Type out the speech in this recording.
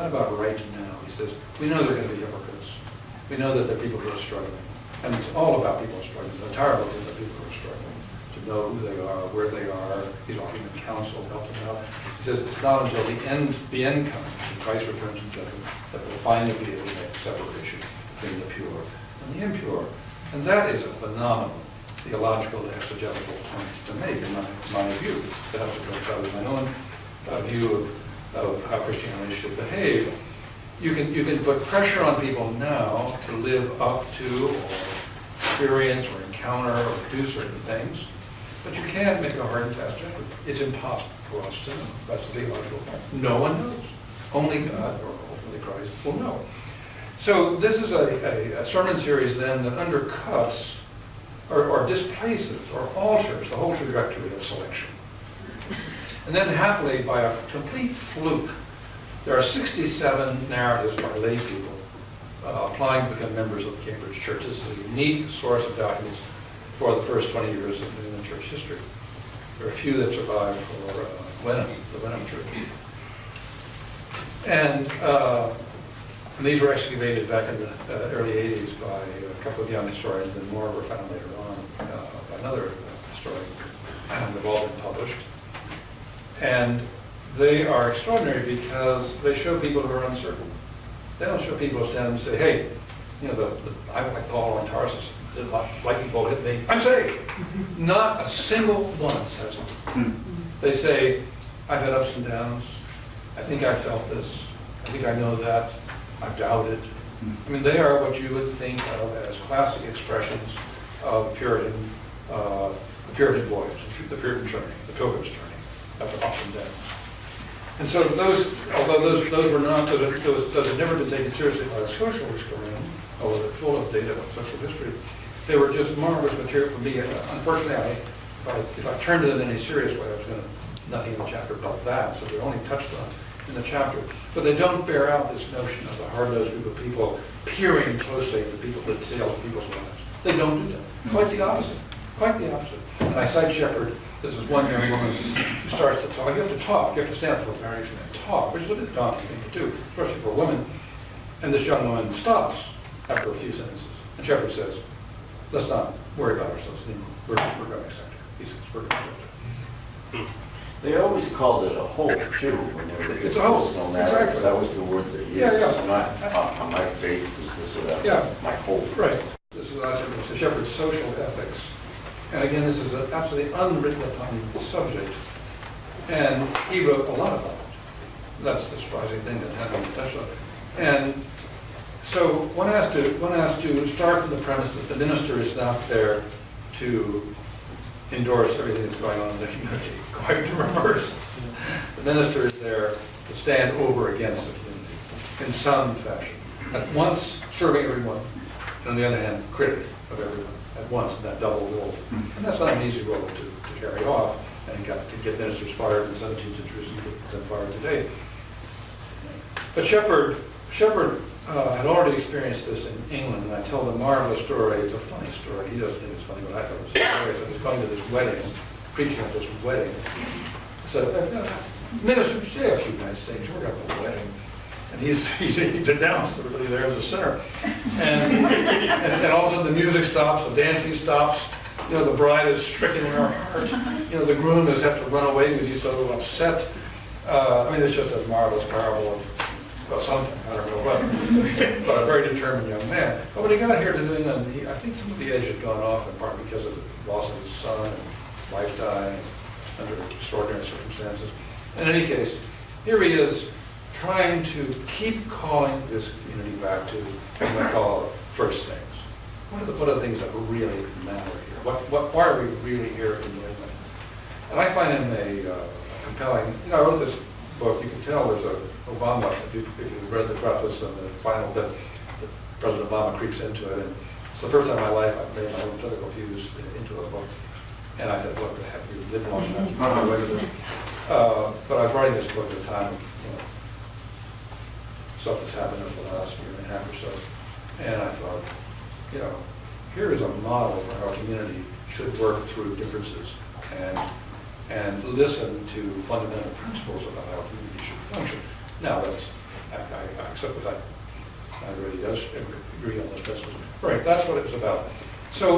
not about right now. He says, we know there are going to be hypocrites. We know that there are people who are struggling. And it's all about people struggling. The entire book is about people who are struggling, to know who they are, where they are. He's offering them counsel, help them out. He says it's not until the end comes, and Christ returns in judgment, that we'll finally be able to make separation between the pure and the impure. And that is a phenomenal theological exegetical point to make, in my view. That has to go with my own view of how Christianity should behave. You can put pressure on people now to live up to or experience or encounter or do certain things, but you can't make a hard and fast judgment. It's impossible for us to know. That's the theological point. No one knows. Only God, or ultimately Christ, will know. So this is a sermon series then that undercuts or displaces or alters the whole trajectory of selection. And then happily, by a complete fluke, there are 67 narratives by lay people applying to become members of the Cambridge Church. This is a unique source of documents for the first 20 years of New England church history. There are a few that survive for the Wenham Church. And these were excavated back in the early 80s by a couple of young historians, and more were found later on by another historian. They've all been published. And they are extraordinary because they show people who are uncertain. They don't show people who stand up and say, hey, you know, I'm like Paul on Tarsus, lightning bolt hit me, I'm saved. Not a single one says that. They say, I've had ups and downs. I think I felt this. I think I know that. I've doubted. I mean, they are what you would think of as classic expressions of the Puritan voyage, the Puritan journey, the Pilgrim's journey, after ups and downs. And so those, although those were not, those had never been taken seriously by a social historian, although they're full of data about social history, they were just marvelous material for me. Unfortunately, if I turned to them in a serious way, I was going to, nothing in the chapter about that, so they're only touched on in the chapter. But they don't bear out this notion of a hard-nosed group of people peering closely into the details of people's lives. They don't do that. Quite the opposite. Quite the opposite. And I cite Shepherd. This is one young woman who starts to talk. You have to talk. You have to stand up for marriage and talk, which is a bit daunting thing to do, especially for a woman. And this young woman stops after a few sentences. And Shepherd says, let's not worry about ourselves anymore. We're going to accept her. He says, we're going to accept her. They always called it a hope, too, when they were it's a hope. Exactly. That was the word they used. Yeah. Not my faith is this or that. Yeah. My hope. Right. This is the Shepherd's social ethics. And again, this is an absolutely unwritten upon subject. And he wrote a lot about it. That's the surprising thing that hadn't been touched on. And so one has to start from the premise that the minister is not there to endorse everything that's going on in the community. Quite the reverse. The minister is there to stand over against the community in some fashion. At once serving everyone, and on the other hand, critic of everyone at once in that double role. And that's not an easy role to carry off, and to get ministers fired in the 17th century and fired today. But Shepherd had already experienced this in England, and I tell the marvelous story. It's a funny story. He doesn't think it's funny, but I thought it was hilarious. I was going to this wedding, preaching at this wedding. So, minister, stay a few nights, things. We're going to have a wedding. And he's denounced everybody there as a sinner. And all of a sudden the music stops, the dancing stops. You know, the bride is stricken in her heart. You know, the groom has had to run away because he's so upset. I mean, it's just a marvelous parable of, well, something, I don't know what, but a very determined young man. But when he got here to New England, I think some of the edge had gone off, in part because of the loss of his son and wife dying under extraordinary circumstances. In any case, here he is trying to keep calling this community back to what I call first things. What are the things that really matter here? Why are we really here in New England? And I find him a compelling, you know, I wrote this book, you can tell there's a Obama, if you read the preface and the final bit, President Obama creeps into it, and it's the first time in my life I've made my own political views into a book. And I said, look, we lived long enough, on my way to this. But I was writing this book at a time of, you know, stuff that's happened over the last year and a half or so. And I thought, you know, here is a model for how a community should work through differences and listen to fundamental principles about how a community should function. Now, I except that I really does agree on this. Right, that's what it was about.